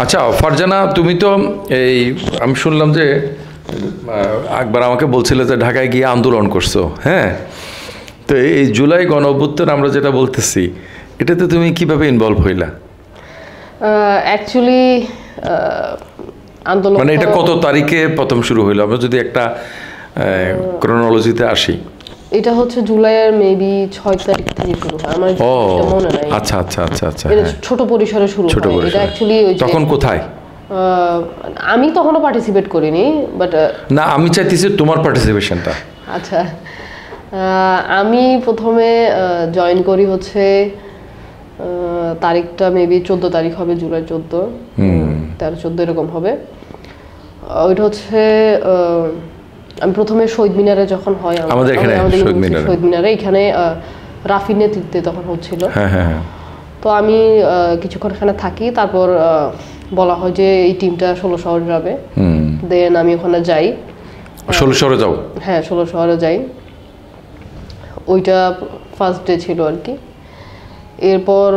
আচ্ছা ফারজানা, তুমি তো এই আমি শুনলাম যে একবার আমাকে বলছিলে যে ঢাকায় গিয়ে আন্দোলন করছো, হ্যাঁ? তো এই জুলাই গণ অভ্যুত্থান আমরা যেটা বলতেছি, এটাতে তুমি কিভাবে ইনভলভ হইলা? অ্যাকচুয়ালি আন্দোলন মানে এটা কত তারিখে প্রথম শুরু হইলো, আমরা যদি একটা ক্রোনোলজিতে আসি? এটা হচ্ছে জুলাইয়ের মেবি 6 তারিখ থেকে শুরু হয়, আমার মনে নাই। আচ্ছা আচ্ছা আচ্ছা আচ্ছা, এটা ছোট পরিসরে শুরু হয়। এটা অ্যাকচুয়ালি ওই যে তখন কোথায়? আমি তখনও পার্টিসিপেট করিনি, বাট না আমি চাইতেছি তোমার পার্টিসিপেশনটা। আচ্ছা, আমি প্রথমে জয়েন করি হচ্ছে তারিখটা মেবি 14 তারিখ হবে, জুলাই 14, 13-14 এরকম হবে। ওইটা হচ্ছে আমি প্রথমে শহীদ মিনারে যখন হয়, আমাদের এখানে শহীদ মিনারে এখানে রাফির নেতৃত্বে তখন হচ্ছিল। তো আমি কিছুক্ষণ এখানে থাকি, তারপর বলা হয় যে এই টিমটা 16 শহরে যাবে। দেন আমি ওখানে যাই। 16 শহরে যাও? হ্যাঁ, 16 শহরে যাই। ওইটা ফার্স্ট ডে ছিল আর কি। এরপর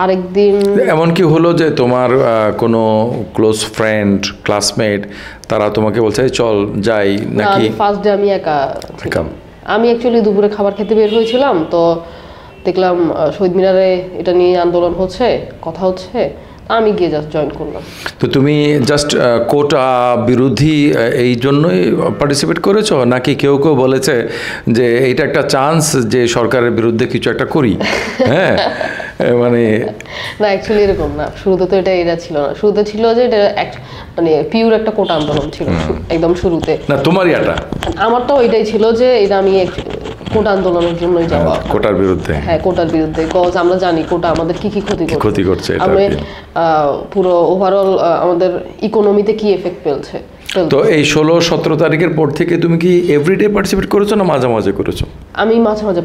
আরেকদিন এমন কি হলো যে তোমার কোনো ক্লোজ ফ্রেন্ড, ক্লাসমেট তারা তোমাকে বলছে চল যাই নাকি? ফার্স্ট ডে আমি একা। আমি অ্যাকচুয়ালি দুপুরে খাবার খেতে বের হয়েছিলাম, তো দেখলাম শহীদ মিনারে এটা নিয়ে আন্দোলন হচ্ছে, কথা হচ্ছে, আমি গিয়ে জাস্ট জয়েন করলাম। তো তুমি জাস্ট কোটা বিরোধী এই জন্যই পার্টিসিপেট করেছো, নাকি কেউ কেউ বলেছে যে এটা একটা চান্স যে সরকারের বিরুদ্ধে কিছু একটা করি? হ্যাঁ, মানে না, অ্যাকচুয়ালি এরকম না। শুরুতে তো এটা ছিল না। শুরুতে ছিল যে এটা মানে পিওর একটা কোটা আন্দোলন ছিল একদম শুরুতে। না তোমারই এটা? আমার তো এটাই ছিল যে এটা আমি কোটা আন্দোলনের জন্যই যাওয়া। কোটার বিরুদ্ধে? হ্যাঁ, কোটার বিরুদ্ধে। কজ আমরা জানি কোটা আমাদের কি কি ক্ষতি করছে, আমরা পুরো ওভারঅল আমাদের ইকোনমিতে কি এফেক্ট ফেলছে। তো এই 16-17 তারিখের পর থেকে তুমি কি এভরিডে পার্টিসিপেট করেছো না মাঝে মাঝে করেছো? আমি মাঝে মাঝে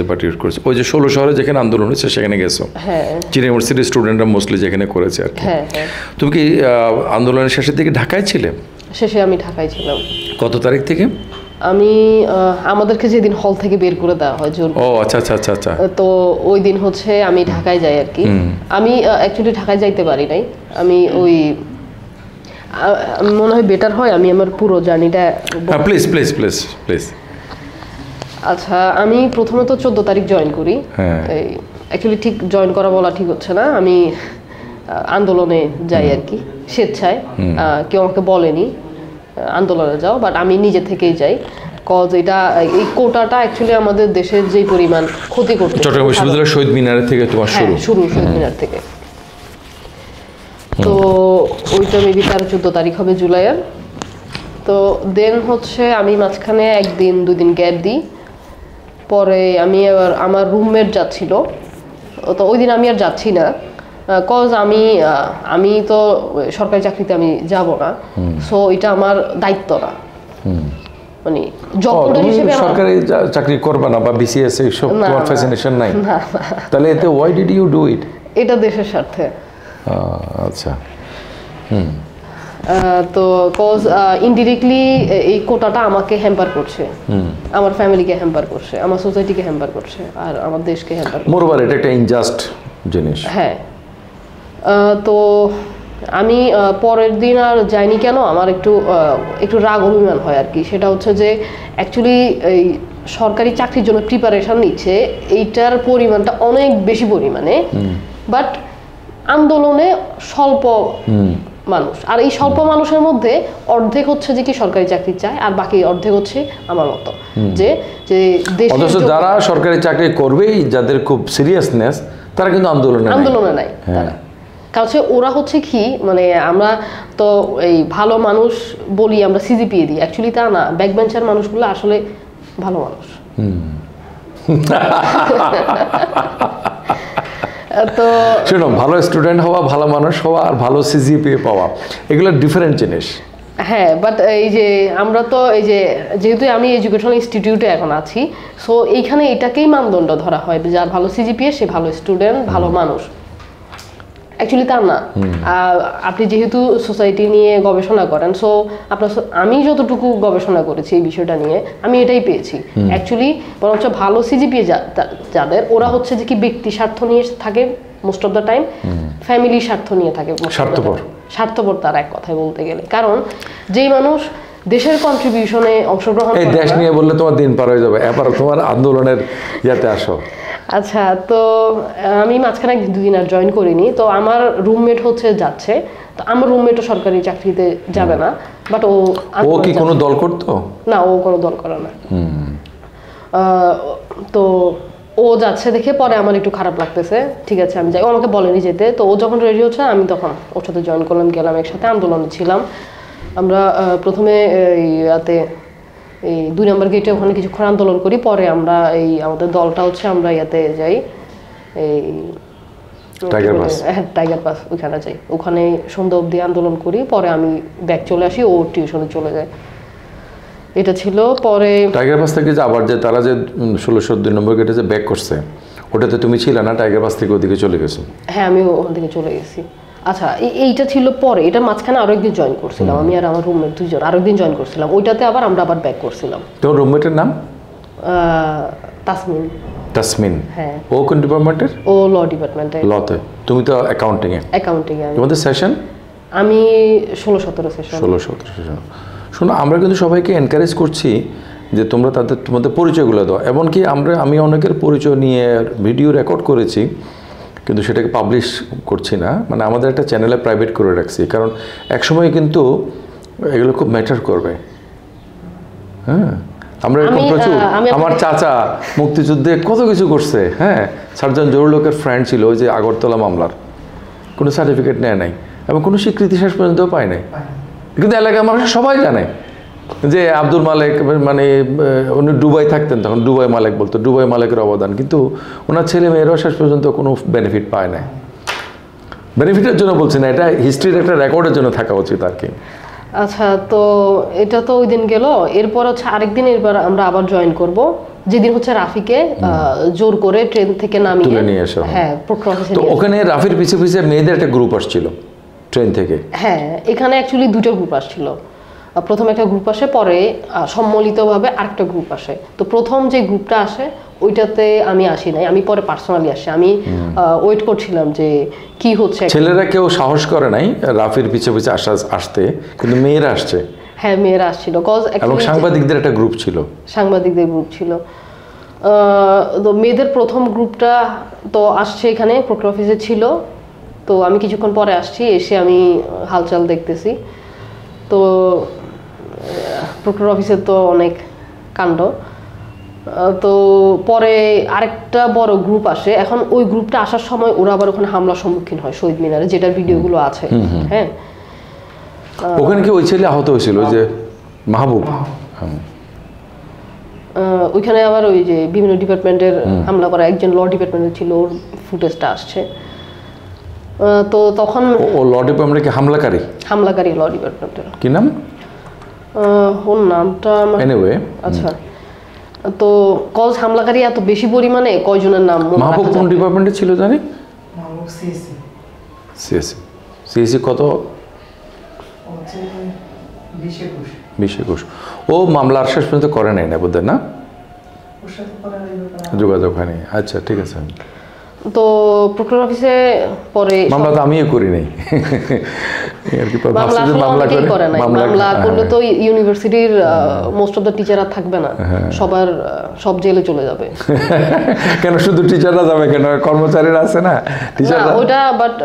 পার্টিসিপেট করেছো। ওই যে 16 শহরে যেখানে আন্দোলন হয়েছে সেখানে গেছো? হ্যাঁ, চীন ইউনিভার্সিটির স্টুডেন্টরা মোস্টলি যেখানে করেছে আর কি। হ্যাঁ। তুমি কি আন্দোলনের শেষের দিকে ঢাকায় ছিলে? শেষে আমি ঢাকায় ছিলাম। কত তারিখ থেকে? আমি আমাদেরকে যেদিন হল থেকে বের করে দেওয়া হয় জোর। ও আচ্ছা আচ্ছা আচ্ছা আচ্ছা। তো ওই দিন হচ্ছে আমি ঢাকায় যাই আর কি। আমি অ্যাকচুয়ালি ঢাকায় যাইতে পারি নাই। আমি ওই মনে হয় বেটার হয় আমি আমার পুরো জার্নিটা। Please please please please. আচ্ছা, আমি প্রথমে তো 14 তারিখ জয়েন করি। অ্যাকচুয়ালি ঠিক জয়েন করা বলা ঠিক হচ্ছে না, আমি আন্দোলনে যাই আর কি, স্বেচ্ছায়। কেউ আমাকে বলেনি আন্দোলনে যাও, বাট আমি নিজে থেকেই যাই। কজ এই কোটাটা অ্যাকচুয়ালি আমাদের দেশের যে পরিমাণ ক্ষতি করছে। চট্টগ্রাম বিশ্ববিদ্যালয়ের শহীদ মিনার থেকে তোমার শুরু শহীদ মিনার থেকে। তো ওইটা মেবি 13-14 তারিখ হবে জুলাইয়ের। তো দেন হচ্ছে আমি মাঝখানে 1-2 দিন গ্যাপ দিই। পরে আমি আবার আমার রুমমেট যাচ্ছিল, তো ওই দিন আমি আর যাচ্ছি না। কজ আমি তো সরকারি চাকরিতে আমি যাব না, সো এটা আমার দায়িত্ব না। মানে জব কোটা হিসেবে সরকারি চাকরি করবে না বা বিসিএস এইসব তোমার ফ্যাসিনেশন নাই? তাহলে এতে why did you do it? এটা দেশের স্বার্থে। আচ্ছা। তো কজ ইনডিরেক্টলি এই কোটাটা আমাকে হ্যাম্পার করছে, আমার ফ্যামিলিকে হ্যাম্পার করছে, আমার সোসাইটিকে হ্যাম্পার করছে, আর আমার দেশকে হ্যাম্পার করছে। মোরওভার এটা একটা ইনজাস্ট জিনিস। হ্যাঁ, তো আমি পরের দিন আর যাইনি কেন, আমার একটু রাগ অভিমান হয় আর কি। সেটা হচ্ছে যে অ্যাকচুয়ালি এই সরকারি চাকরির জন্য প্রিপারেশন নিচ্ছে, এইটার পরিমাণটা অনেক বেশি পরিমাণে, বাট আন্দোলনে স্বল্প মানুষ। আর এই স্বল্প মানুষের মধ্যে অর্ধেক হচ্ছে যে কি সরকারি চাকরি চায়, আর বাকি অর্ধেক হচ্ছে আমার মতো যে যারা সরকারি চাকরি করবেই, যাদের খুব সিরিয়াসনেস, তারা কিন্তু আন্দোলনে নাই। কারণ ওরা হচ্ছে কি, মানে আমরা তো এই ভালো মানুষ বলি, আমরা সিজিপিএ দিই, অ্যাকচুয়ালি তা না। ব্যাক বেঞ্চার মানুষগুলো আসলে ভালো মানুষ। তো শোনো, ভালো স্টুডেন্ট হওয়া, ভালো মানুষ হওয়া আর ভালো সিজিপিএ পাওয়া, এগুলো ডিফারেন্ট জিনিস। হ্যাঁ, বাট এই যে আমরা তো এই যে যেহেতু আমি এডুকেশনাল ইনস্টিটিউটে এখন আছি, সো এইখানে এটাকেই মানদণ্ড ধরা হয়, যার ভালো সিজিপিএ সে ভালো স্টুডেন্ট, ভালো মানুষ। অ্যাকচুয়ালি তা না। আপনি যেহেতু সোসাইটি নিয়ে গবেষণা করেন, সো আমি যতটুকু গবেষণা করেছি এই বিষয়টা নিয়ে, আমি এটাই পেয়েছি। অ্যাকচুয়ালি বরঞ্চ ভালো সিজিপিএ যাদের, ওরা হচ্ছে যে কি ব্যক্তি স্বার্থ নিয়ে থাকে most of the time family স্বার্থ নিয়ে থাকে, স্বার্থপর তার এক কথায় বলতে গেলে। কারণ যেই মানুষ দেশের কন্ট্রিবিউশনে অংশগ্রহণ এই দেশ নিয়ে বললে তোমার দিন পার হয়ে যাবে, এবার তোমার আন্দোলনের ইয়াতে আসো। আচ্ছা, তো আমি মাঝখানে 2 দিন আর জয়েন করিনি। তো আমার রুমমেট হচ্ছে যাচ্ছে, তো আমার রুমমেটও সরকারি চাকরিতে যাবে না, বাট ও কি কোনো দল করতো না? ও কোনো দল করে না। তো ও যাচ্ছে দেখে পরে আমার একটু খারাপ লাগতেছে, ঠিক আছে আমি যাই। ও আমাকে বলেনি যেতে, তো ও যখন রেডি হচ্ছে আমি তখন ওর সাথে জয়েন করলাম, গেলাম, একসাথে আন্দোলনে ছিলাম আমরা। প্রথমে ইয়াতে এই 2 নম্বর গেটে ওখানে কিছুক্ষণ আন্দোলন করি, পরে আমরা এই আমাদের দলটা হচ্ছে আমরা ইয়াতে যাই, এই টাইগার পাস ওইখানে যাই, ওখানে সন্ধ্যা অবধি আন্দোলন করি, পরে আমি ব্যাক চলে আসি, ও টিউশনে চলে যায়। এটা ছিল। পরে টাইগার পাস থেকে যে আবার যে তারা যে 1602 নম্বর গেটে যে ব্যাক করছে, ওটাতে তুমি ছিলে না? টাইগার পাস থেকে ওদিকে চলে গেছো? হ্যাঁ, আমি ওখান থেকে চলে গেছি। আচ্ছা, এইটা ছিল পরে, এটা মাঝখানে আরো একদিন জয়েন করছিলাম আমি আর আমার রুমমেট 2 জন, আরো একদিন জয়েন করছিলাম, ওইটাতে আবার আমরা ব্যাক করছিলাম। তোমার রুমমেটের নাম? তাসমিন। তাসমিন? হ্যাঁ। ও কোন ডিপার্টমেন্টের? ও ল ডিপার্টমেন্টে। লতে? তুমি তো অ্যাকাউন্টিং এ। তোমাদের সেশন? আমি 16-17 সেশন। 16-17 সেশন। শোনো, আমরা কিন্তু সবাইকে এনকারেজ করছি যে তোমরা তোমাদের পরিচয়গুলো দাও। এমনকি আমি অনেকের পরিচয় নিয়ে ভিডিও রেকর্ড করেছি, কিন্তু সেটাকে পাবলিশ করছি না, মানে আমাদের একটা চ্যানেলে প্রাইভেট করে রাখছি, কারণ একসময় কিন্তু এগুলো খুব ম্যাটার করবে। হ্যাঁ, আমরা এরকম প্রচুর, আমার চাচা মুক্তিযুদ্ধে কত কিছু করছে। হ্যাঁ, সার্জন জরুর লোকের ফ্রেন্ড ছিল ওই যে আগরতলা মামলার, কোনো সার্টিফিকেট নেয় নাই এবং কোনো স্বীকৃতি শেষ পর্যন্ত পায় নাই, কিন্তু এলাকার মানুষ সবাই জানে যে আব্দুল মালেক, মানে উনি দুবাই থাকতেন তখন, দুবাই মালেক বলতো, দুবাই মালেকের অবদান, কিন্তু ওনার ছেলে মেয়েরাও শেষ পর্যন্ত কোনো বেনিফিট পায় না। বেনিফিটের জন্য বলছি না, এটা হিস্ট্রির একটা রেকর্ডের জন্য থাকা উচিত আর কি। আচ্ছা, তো এটা তো ওই দিন গেল। এরপর হচ্ছে আরেকদিন এরপর আমরা আবার জয়েন করব, যেদিন হচ্ছে রাফিকে জোর করে ট্রেন থেকে নামিয়ে তুলে নিয়ে এসো। হ্যাঁ, তো ওখানে রাফির পিছে পিছে মেয়েদের একটা গ্রুপ আসছিল ট্রেন থেকে। হ্যাঁ, এখানে অ্যাকচুয়ালি 2টা গ্রুপ আসছিল। প্রথম একটা গ্রুপ আসে, পরে সম্মিলিতভাবে আরেকটা গ্রুপ আসে। তো প্রথম যে গ্রুপটা আসে ওইটাতে আমি আসি নাই, আমি পরে পার্সোনালি আসি। আমি ওয়েট করছিলাম যে কি হচ্ছে। ছেলেরা কেউ সাহস করে নাই রাফির পিছে পিছে আসতে, কিন্তু মেয়েরা আসছে। হ্যাঁ, মেয়েরা আসছিল, এবং সাংবাদিকদের একটা গ্রুপ ছিল। সাংবাদিকদের গ্রুপ ছিল। তো মেয়েদের প্রথম গ্রুপটা তো আসছে, এখানে প্রক্টর অফিসে ছিল। তো আমি কিছুক্ষণ পরে আসছি, এসে আমি হালচাল দেখতেছি। তো প্রক্টর অফিসের তো অনেক কাণ্ড। তো পরে আরেকটা বড় গ্রুপ আসে। এখন ওই গ্রুপটা আসার সময় ওরা আবার ওখানে হামলার সম্মুখীন হয় শহীদ মিনারে, যেটার ভিডিওগুলো আছে। হ্যাঁ, ওখানে কি ওই ছেলে আহত হয়েছিল, ওই যে মাহবুব? ওইখানে আবার ওই যে বিভিন্ন ডিপার্টমেন্টের হামলা করা একজন ল ডিপার্টমেন্টের ছিল, ওর ফুটেজটা আসছে। তো তখন ও ল ডিপার্টমেন্টে কি হামলাকারী ল ডিপার্টমেন্টের কি নাম? ওর নামটা এনিওয়ে। আচ্ছা, তো কজ হামলাকারী এত বেশি পরিমাণে কয়জনের নাম? মাহবুব কোন ডিপার্টমেন্টে ছিল জানি? সিএসি কত? 20-21। ও মামলার শেষ পর্যন্ত করে নাই না বোধহয়, না যোগাযোগ হয়নি। আচ্ছা, ঠিক আছে। তো প্রক্টর অফিসে পরে মামলা তো আমিও করি নাই আর কি। মামলা করলে তো ইউনিভার্সিটির মোস্ট অফ দ্য টিচাররা থাকবে না, সব জেলে চলে যাবে। কেন শুধু টিচাররা যাবে কেন? কর্মচারীরা আছে না টিচাররা? ওটা বাট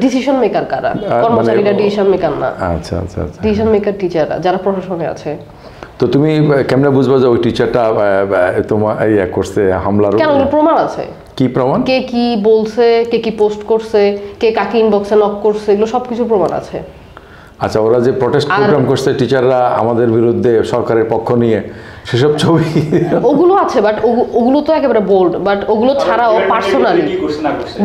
ডিসিশন মেকার কারা? কর্মচারীরা ডিসিশন মেকার না। আচ্ছা আচ্ছা আচ্ছা, ডিসিশন মেকার টিচাররা যারা প্রশাসনে আছে। তো তুমি কেমনে বুঝবা যে ওই টিচারটা তোমার করছে হামলার? কেন, প্রমাণ আছে। কি প্রমাণ? কে কি বলছে, কে কি পোস্ট করছে, কে কাকে ইনবক্সে নক করছে, এগুলো সবকিছু প্রমাণ আছে। আচ্ছা, ওরা যে প্রোটেস্ট প্রোগ্রাম করছে টিচাররা আমাদের বিরুদ্ধে সরকারের পক্ষ নিয়ে, সেসব ছবি ওগুলো আছে, বাট ওগুলো তো একেবারে বোল্ড। বাট ওগুলো ছাড়াও পার্সোনালি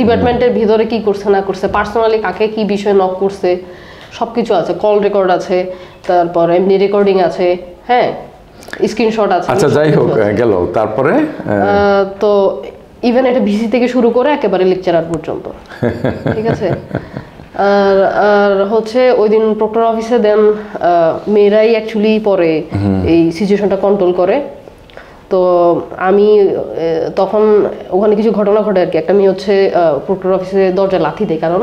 ডিপার্টমেন্টের ভিতরে কি করছে না করছে, পার্সোনালি কাকে কি বিষয়ে নক করছে, সবকিছু আছে। কল রেকর্ড আছে, তারপর এমনি রেকর্ডিং আছে, হ্যাঁ, স্ক্রিনশট আছে। আচ্ছা, যাই হোক, গেল। তারপরে তো ইভেন এটা ভিসি থেকে শুরু করে একেবারে লেকচারার পর্যন্ত, ঠিক আছে। আর হচ্ছে ওই দিন প্রক্টর অফিসে দেন মেয়েরাই অ্যাকচুয়ালি পরে এই সিচুয়েশনটা কন্ট্রোল করে। তো আমি তখন ওখানে কিছু ঘটনা ঘটে আর কি। একটা মেয়ে হচ্ছে প্রক্টর অফিসে দরজা লাথি দেয়, কারণ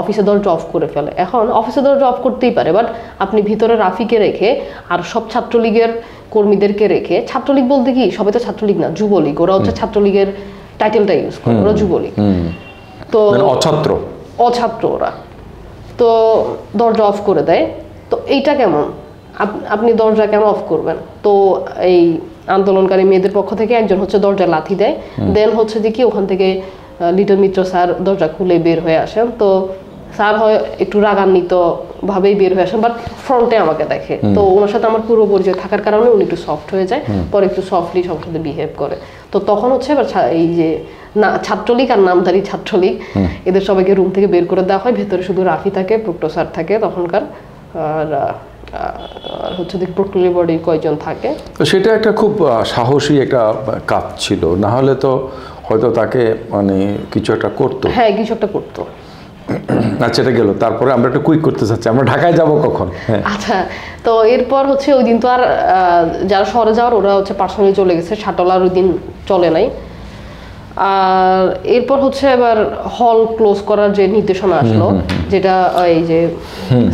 অফিসের দরজা অফ করে ফেলে। এখন অফিসের দরজা অফ করতেই পারে, বাট আপনি ভিতরে রাফিকে রেখে আর সব ছাত্রলীগের কর্মীদেরকে রেখে, ছাত্রলীগ বলতে কি সবাই তো ছাত্রলীগ না, যুবলীগ, ওরা হচ্ছে ছাত্রলীগের টাইটেলটা ইউজ করে, ওরা যুবলীগ, তো অছাত্র ওরা, তো দরজা অফ করে দেয়। তো এইটা কেমন, আপনি দরজা কেন অফ করবেন? তো এই আন্দোলনকারী মেয়েদের পক্ষ থেকে একজন হচ্ছে দরজা লাথি দেয়, দেন হচ্ছে যে কি ওখান থেকে লিটন মিত্র স্যার দরজা খুলে বের হয়ে আসেন। তো স্যার হয় একটু রাগান্বিত ভাবেই বের হয়ে আসেন, বাট ফ্রন্টে আমাকে দেখে। তো ওনার সাথে আমার পুরো পরিচয় থাকার কারণে উনি একটু সফট হয়ে যায়, পরে একটু সফটলি সবার সাথে বিহেভ করে। তো তখন হচ্ছে এবার এই যে না ছাত্রলীগ আর নামধারী ছাত্রলীগ, এদের সবাইকে রুম থেকে বের করে দেওয়া হয়। ভেতরে শুধু রাফি থাকে, প্রক্টর স্যার থাকে তখনকার, আর হচ্ছে প্রক্টর বডির কয়েকজন থাকে। তো সেটা একটা খুব সাহসী একটা কাজ ছিল, না হলে তো হয়তো তাকে মানে কিছু একটা করতো। হ্যাঁ, কিছু একটা করতো। আচ্ছা, এটা গেল। তারপরে আমরা একটু কুইক করতে চাচ্ছি, আমরা ঢাকায় যাব কখন? আচ্ছা, তো এরপর হচ্ছে ওই দিন তো আর যারা শহরে যাওয়ার ওরা হচ্ছে পার্সোনালি চলে গেছে, শাটল আর ওই দিন চলে নাই। আর এরপর হচ্ছে এবার হল ক্লোজ করার যে নির্দেশনা আসলো, যেটা এই যে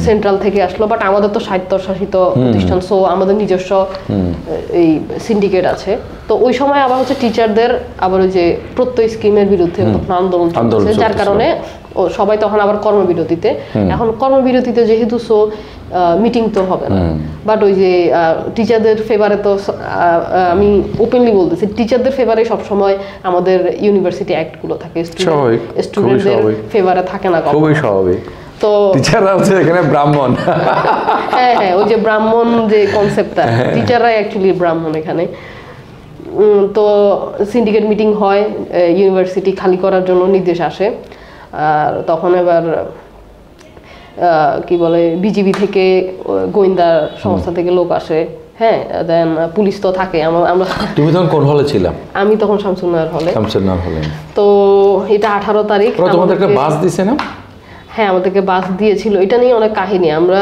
সেন্ট্রাল থেকে আসলো, বাট আমাদের তো স্বায়ত্তশাসিত প্রতিষ্ঠান, সো আমাদের নিজস্ব এই সিন্ডিকেট আছে। তো ওই সময় আবার হচ্ছে টিচারদের আবার ওই যে প্রত্যয় স্কিমের বিরুদ্ধে আন্দোলন চলছে, যার কারণে সবাই তখন আবার কর্মবিরতিতে। এখন কর্মবিরতিতে যেহেতু মিটিং তো হবে না, বাট ওই যে টিচারদের ফেভারে তো আমি ওপেনলি বলতেছি, টিচারদের ফেভারে সবসময় আমাদের ইউনিভার্সিটি অ্যাক্টগুলো থাকে, স্টুডেন্টদের ফেভারে থাকে না। খুবই স্বাভাবিক। তো টিচাররা হচ্ছে এখানে ব্রাহ্মণ। হ্যাঁ হ্যাঁ, ওই যে ব্রাহ্মণ যে কনসেপ্টটা, টিচাররাই অ্যাকচুয়ালি ব্রাহ্মণ এখানে। তো সিন্ডিকেট মিটিং হয়, ইউনিভার্সিটি খালি করার জন্য নির্দেশ আসে। আর তখন এবার কি বলে বিজিবি থেকে, গোয়েন্দা সংস্থা থেকে লোক আসে, হ্যাঁ, দেন পুলিশ তো থাকে। আমরা তুমি তখন কোন হলে ছিলাম? আমি তখন শামসুন্নাহর হলে। শামসুন্নাহর হলে। তো এটা 18 তারিখ। তোমাদের একটা বাস দিছে না? হ্যাঁ, আমাদেরকে বাস দিয়েছিল। এটা নিয়ে অনেক কাহিনী। আমরা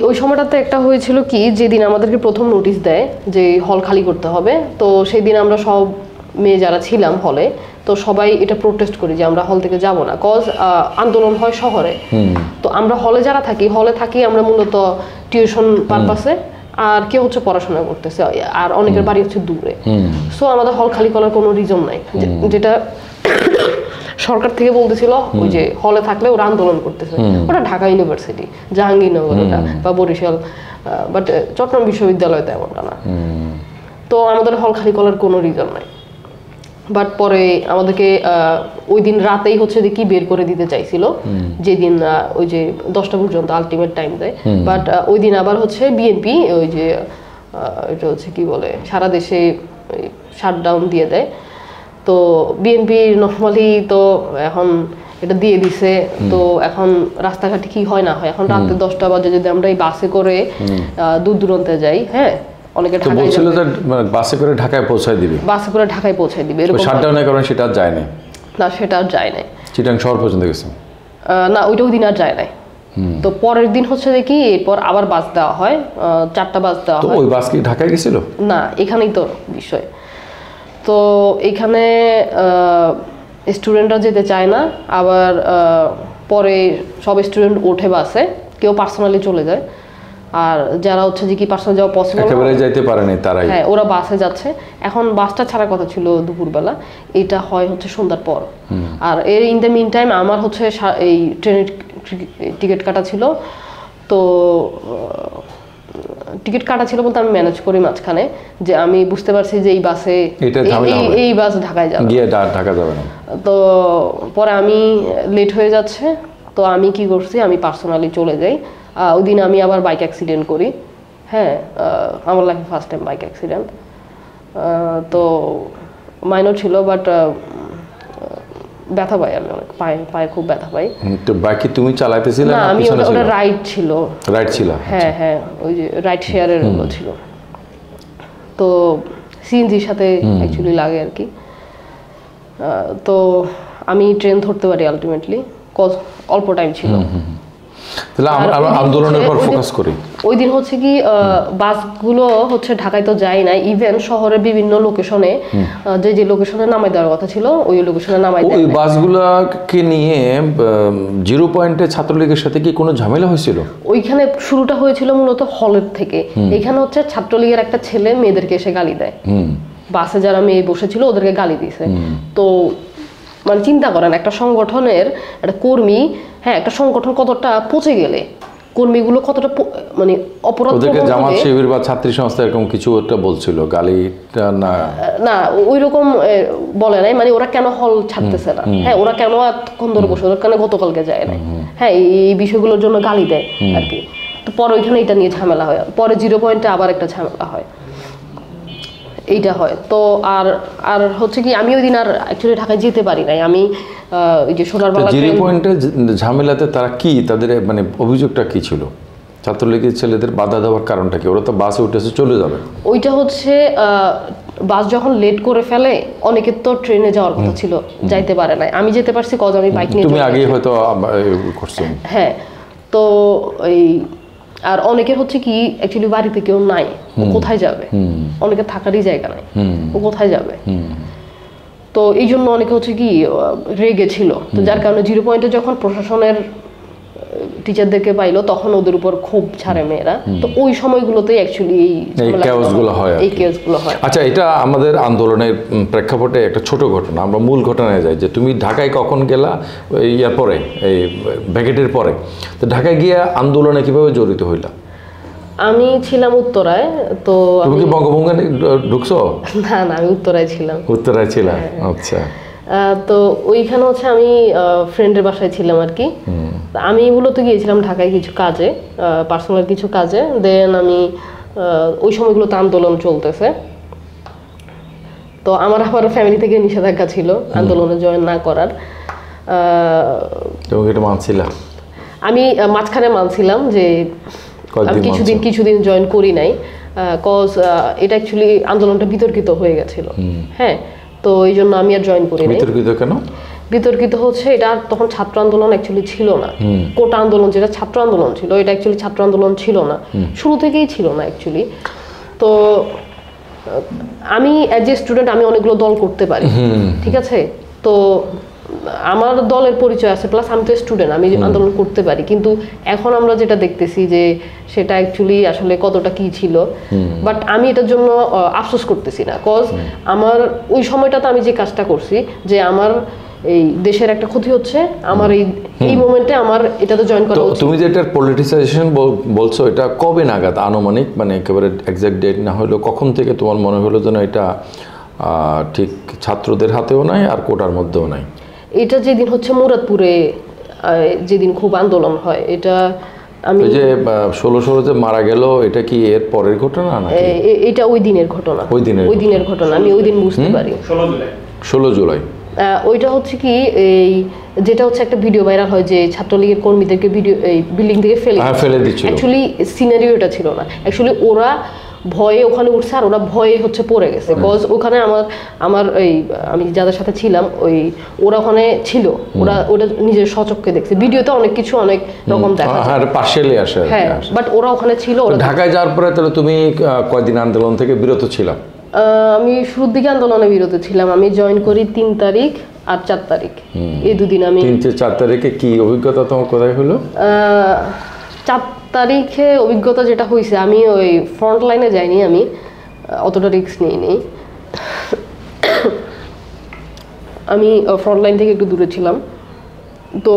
ওই সময়টাতে একটা হয়েছিল কি, যেদিন আমাদেরকে প্রথম নোটিশ দেয় যে হল খালি করতে হবে, তো সেই দিন আমরা সব মেয়ে যারা ছিলাম হলে, তো সবাই এটা প্রোটেস্ট করি যে আমরা হল থেকে যাব না, কজ আন্দোলন হয় শহরে। তো আমরা হলে যারা থাকি, হলে থাকি আমরা মূলত টিউশন পারপাসে, আর কেউ হচ্ছে পড়াশোনা করতেছে, আর অনেকের বাড়ি হচ্ছে দূরে। সো আমাদের হল খালি করার কোনো রিজন নাই, যেটা সরকার থেকে বলতেছিল ওই যে হলে থাকলে ওরা আন্দোলন করতেছে। ওটা ঢাকা ইউনিভার্সিটি, জাহাঙ্গীরনগর ওটা, বা বরিশাল, বাট চট্টগ্রাম বিশ্ববিদ্যালয় তো এমনটা না। তো আমাদের হল খালি করার কোনো রিজন নাই। বাট পরে আমাদেরকে ওই দিন রাতেই হচ্ছে কি বের করে দিতে চাইছিল, যেদিন ওই যে 10টা পর্যন্ত আলটিমেট টাইম দেয়। বাট ওই দিন আবার হচ্ছে বিএনপি ওই যে এটা হচ্ছে কি বলে সারা দেশে শাটডাউন দিয়ে দেয়। তো বিএনপি নর্মালি তো এখন এটা দিয়ে দিছে, তো এখন রাস্তাঘাটে কি হয় না হয়, এখন রাতে 10টা বাজে যদি আমরা এই বাসে করে দূর দূরান্তে যাই, হ্যাঁ, অনেকে বলছিল যে বাসে করে ঢাকায় পৌঁছায় দিবে, বাসে করে ঢাকায় পৌঁছায় দিবে, এরকম শাটডাউনের কারণে সেটা আর যায় না। না, সেটা আর যায় না, চিটাং শহর পর্যন্ত গেছে না, ওইটা ওই দিন আর যায় না। তো পরের দিন হচ্ছে দেখি এরপর আবার বাস দেওয়া হয়, 4টা বাস দেওয়া হয়। ওই বাস কি ঢাকায় গেছিল? না, এখানেই তো বিষয়। তো এখানে স্টুডেন্টরা যেতে চায় না, আবার পরে সব স্টুডেন্ট ওঠে বাসে, কেউ পার্সোনালি চলে যায়, আর যারা হচ্ছে যে কি পার্সোনাল যাওয়া পসিবল একেবারে যাইতে পারে না তারাই, হ্যাঁ, ওরা বাসে যাচ্ছে। এখন বাসটা ছাড়ার কথা ছিল দুপুরবেলা, এটা হয় হচ্ছে সন্ধ্যার পর। আর এর ইন দ্য মিন টাইম আমার হচ্ছে এই ট্রেনের টিকিট কাটা ছিল। তো টিকিট কাটা ছিল বলতে আমি ম্যানেজ করি মাঝখানে, যে আমি বুঝতে পারছি যে এই বাসে এই বাস ঢাকায় যাবে, ঢাকা যাবে না। তো পরে আমি লেট হয়ে যাচ্ছে, তো আমি কি করছি, আমি পার্সোনালি চলে যাই। ওই দিন আমি আবার বাইক অ্যাক্সিডেন্ট করি, হ্যাঁ, আমার লাইফে ফার্স্ট টাইম বাইক অ্যাক্সিডেন্ট। তো মাইনর ছিল, বাট ব্যথা পাই আমি অনেক, পায়ে খুব ব্যথা পাই। তো বাইক কি তুমি চালাইতেছিলে না, আমি ওটা রাইড ছিল। রাইড ছিল? হ্যাঁ হ্যাঁ, ওই যে রাইড শেয়ারের গুলো ছিল, তো সিএনজির সাথে অ্যাকচুয়ালি লাগে আর কি। তো আমি ট্রেন ধরতে পারি আলটিমেটলি, অল্প টাইম ছিল। তাহলে আমরা আন্দোলনের পর ফোকাস করি। ওই দিন হচ্ছে কি বাসগুলো হচ্ছে ঢাকায় তো যায় না, ইভেন শহরের বিভিন্ন লোকেশনে যে লোকেশনে নামাই দেওয়ার কথা ছিল ওই লোকেশনে নামাই দেয়। ওই বাসগুলোকে নিয়ে জিরো পয়েন্টে ছাত্রলীগের সাথে কি কোনো ঝামেলা হয়েছিল? ওইখানে শুরুটা হয়েছিল মূলত হলের থেকে। এখানে হচ্ছে ছাত্রলীগের একটা ছেলে মেয়েদেরকে এসে গালি দেয়, বাসে যারা মেয়ে বসেছিল ওদেরকে গালি দিয়েছে। তো মানে চিন্তা করেন একটা সংগঠনের একটা কর্মী, হ্যাঁ একটা সংগঠন কতটা পচে গেলে কর্মীগুলো কতটা মানে অপরাধ। ওদেরকে জামাত শিবির বা ছাত্রী সংস্থা এরকম কিছু একটা বলছিল, গালিটা না না ওই রকম বলে নাই, মানে ওরা কেন হল ছাড়তেছে না, হ্যাঁ ওরা কেন এতক্ষণ ধরে বসে, ওরা কেন গতকালকে যায় না, হ্যাঁ এই বিষয়গুলোর জন্য গালি দেয় আর কি। তো পরে ওইখানে এটা নিয়ে ঝামেলা হয়, পরে জিরো পয়েন্টে আবার একটা ঝামেলা হয়, এইটা হয়। তো আর হচ্ছে কি আমি ওই দিন আর অ্যাকচুয়ালি ঢাকায় যেতে পারি নাই। আমি ওই যে সোনার বাংলা জিরো পয়েন্টে ঝামেলাতে তারা কি, তাদের মানে অভিযোগটা কি ছিল? ছাত্রলীগের ছেলেদের বাধা দেওয়ার কারণটা কি? ওরা তো বাসে উঠেছে চলে যাবে। ওইটা হচ্ছে বাস যখন লেট করে ফেলে, অনেকের তো ট্রেনে যাওয়ার কথা ছিল, যাইতে পারে নাই। আমি যেতে পারছি কজ আমি বাইক নিয়ে। তুমি আগেই হয়তো করছো। হ্যাঁ, তো এই আর অনেকের হচ্ছে কি অ্যাকচুয়ালি বাড়িতে কেউ নাই, কোথায় যাবে, অনেকের থাকারই জায়গা নাই, ও কোথায় যাবে। তো এই জন্য অনেকে হচ্ছে কি রেগে ছিল। তো যার কারণে জিরো পয়েন্টে যখন প্রশাসনের টিচারদেরকে পাইলো তখন ওদের উপর ক্ষোভ ছাড়ে মেয়েরা। তো ওই সময়গুলোতেই অ্যাকচুয়ালি এই কেওসগুলো হয়। আচ্ছা, এটা আমাদের আন্দোলনের প্রেক্ষাপটে একটা ছোট ঘটনা, আমরা মূল ঘটনায় যাই। যে তুমি ঢাকায় কখন গেলা ইয়ার পরে, এই ব্যাকেটের পরে, তো ঢাকায় গিয়ে আন্দোলনে কিভাবে জড়িত হইলা? আমি ছিলাম উত্তরায়। তো তুমি কি বঙ্গভঙ্গে ঢুকছো? না না, আমি উত্তরায় ছিলাম। উত্তরায় ছিলাম, আচ্ছা। তো ওইখানে হচ্ছে আমি ফ্রেন্ডের বাসায় ছিলাম আর কি। আমি মূলত গিয়েছিলাম ঢাকায় কিছু কাজে, পার্সোনাল কিছু কাজে। দেন আমি ওই সময়গুলোতে আন্দোলন চলতেছে, তো আমার আবার ফ্যামিলি থেকে নিষেধাজ্ঞা ছিল আন্দোলনে জয়েন না করার। আমি মাঝখানে মানছিলাম যে আমি কিছুদিন জয়েন করি নাই, কজ এটা অ্যাকচুয়ালি আন্দোলনটা বিতর্কিত হয়ে গেছিল। হ্যাঁ, তো এই জন্য আমি আর জয়েন করি নাই। বিতর্কিত কেন? বিতর্কিত হচ্ছে এটা তখন ছাত্র আন্দোলন অ্যাকচুয়ালি ছিল না, কোটা আন্দোলন যেটা ছাত্র আন্দোলন ছিল, এটা অ্যাকচুয়ালি ছাত্র আন্দোলন ছিল না, শুরু থেকেই ছিল না অ্যাকচুয়ালি। তো আমি অ্যাজ এ স্টুডেন্ট আমি অনেকগুলো দল করতে পারি, ঠিক আছে। তো আমার দলের পরিচয় আছে, প্লাস আমি তো স্টুডেন্ট, আমি আন্দোলন করতে পারি। কিন্তু এখন আমরা যেটা দেখতেছি যে সেটা অ্যাকচুয়ালি আসলে কতটা কি ছিল, বাট আমি এটার জন্য আফসোস করতেছি না। কজ আমার ওই সময়টাতে আমি যে কাজটা করছি, যে আমার এই দেশের একটা ক্ষতি হচ্ছে, আমার এই মোমেন্টে আমার এটাতে জয়েন করা উচিত। তুমি যে এটার পলিটিসাইজেশন বলছো, এটা কবে নাগাদ আনুমানিক, মানে একেবারে এক্সাক্ট ডেট না হলেও কখন থেকে তোমার মনে হলো যেন এটা ঠিক ছাত্রদের হাতেও নাই আর কোটার মধ্যেও নাই? এটা যেদিন হচ্ছে মুরাদপুরে যেদিন খুব আন্দোলন হয়, এটা আমি যে 16 যে মারা গেল, এটা কি এর পরের ঘটনা না? এটা ওই দিনের ঘটনা, ওই দিনের ঘটনা। আমি ওই দিন বুঝতে পারি 16 জুলাই। ওইটা হচ্ছে কি এই যেটা হচ্ছে একটা ভিডিও ভাইরাল হয় যে ছাত্রলীগের কর্মীদেরকে ভিডিও এই বিল্ডিং থেকে ফেলে দিচ্ছিল। অ্যাকচুয়ালি সিনারিওটা ছিল না, অ্যাকচুয়ালি ওরা ভয়ে ওখানে উঠছে আর ওরা ভয়ে হচ্ছে পড়ে গেছে। কজ ওখানে আমার এই আমি যাদের সাথে ছিলাম ওরা ওখানে ছিল, ওটা নিজের স্বচক্ষে দেখছে। ভিডিওতে অনেক কিছু অনেক রকম দেখা যায়, হ্যাঁ পার্শিয়ালি আসে, হ্যাঁ, বাট ওরা ওখানে ছিল। ঢাকায় যাওয়ার পরে তাহলে তুমি কয়দিন আন্দোলন থেকে বিরত ছিলাম? আমি শুরুর দিকে আন্দোলনে বিরত ছিলাম। আমি জয়েন করি 3 তারিখ আর 4 তারিখ, এই দুদিন। আমি 3-4 তারিখে কি অভিজ্ঞতা তোমার কোথায় হলো? 4 তারিখে অভিজ্ঞতা যেটা হয়েছে, আমি ওই ফ্রন্ট লাইনে যাইনি, আমি অতটা রিস্ক নিইনি। আমি ফ্রন্ট লাইন থেকে একটু দূরে ছিলাম। তো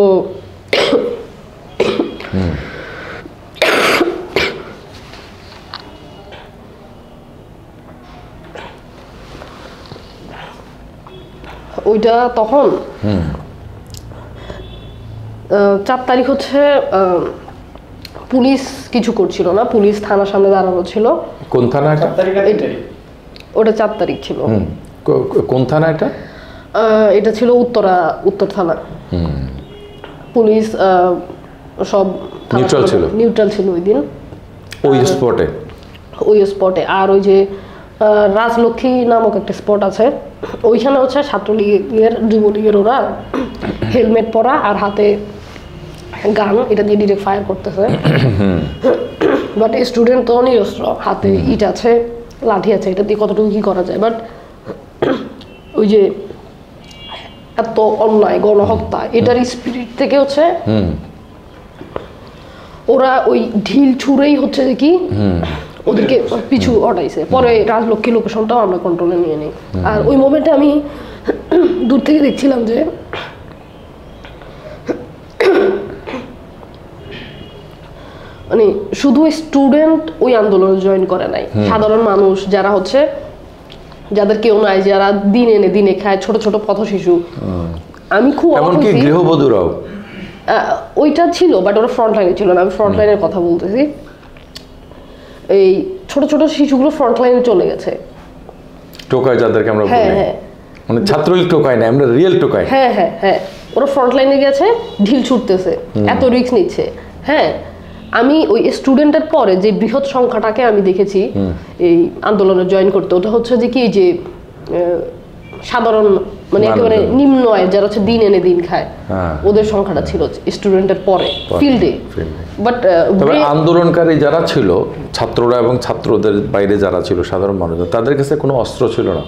ওইটা তখন 4 তারিখ হচ্ছে পুলিশ কিছু করছিল না, পুলিশ থানার সামনে দাঁড়ানো ছিল। কোন থানা এটা? ওটা 4 তারিখ ছিল। কোন থানা এটা? এটা ছিল উত্তর থানা। পুলিশ সব নিউট্রাল ছিল ওই দিন, ওই স্পটে। আর ওই যে রাজলক্ষ্মী নামক একটা স্পট আছে, ওইখানে হচ্ছে ছাত্রলীগের যুবলীগের ওরা হেলমেট পরা আর হাতে গান, এটা দিয়ে ডিরেক্ট ফায়ার করতেছে। বাট স্টুডেন্ট তো নিরস্ত্র, হাতে ইট আছে, লাঠি আছে, এটা দিয়ে কতটুকু কি করা যায়। বাট ওই যে এত অন্যায় গণহত্যা, এটার স্পিরিট থেকে হচ্ছে ওরা ওই ঢিল ছুঁড়েই হচ্ছে যে কি ওদেরকে পিছু হটাইছে। পরে রাজলক্ষ্মী লোকেশনটাও আমরা কন্ট্রোলে নিয়ে নিই। আর ওই মোমেন্টে আমি দূর থেকে দেখছিলাম যে মানে শুধু স্টুডেন্ট ওই আন্দোলনে জয়েন করে নাই, সাধারণ মানুষ যারা হচ্ছে যাদের কেউ নাই, যারা দিন এনে দিনে খায়, ছোট ছোট পথ শিশু। আমি খুব এমনকি গৃহবধূরাও ওইটা ছিল, বাট ওরা ফ্রন্ট লাইনে ছিল না। আমি ফ্রন্ট লাইনের কথা বলতেছি। এই ছোট ছোট শিশুগুলো ফ্রন্ট লাইনে চলে গেছে, টোকাই যাদেরকে আমরা বলি, মানে ছাত্রলীগ টোকাই না, আমরা রিয়েল টোকাই। হ্যাঁ হ্যাঁ হ্যাঁ, ওরা ফ্রন্ট লাইনে গেছে, ঢিল ছুটতেছে, এত রিস্ক নিচ্ছে। হ্যাঁ, আমি ওই স্টুডেন্টের পরে যে বৃহৎ সংখ্যাটাকে আমি দেখেছি এই আন্দোলনে জয়েন করতে, ওটা হচ্ছে যে কি যে সাধারণ মানে একেবারে নিম্ন আয়ের যারা হচ্ছে দিন এনে দিন খায়, ওদের সংখ্যাটা ছিল স্টুডেন্টের পরে ফিল্ডে। বাট তবে আন্দোলনকারী যারা ছিল, ছাত্ররা এবং ছাত্রদের বাইরে যারা ছিল সাধারণ মানুষ, তাদের কাছে কোনো অস্ত্র ছিল না?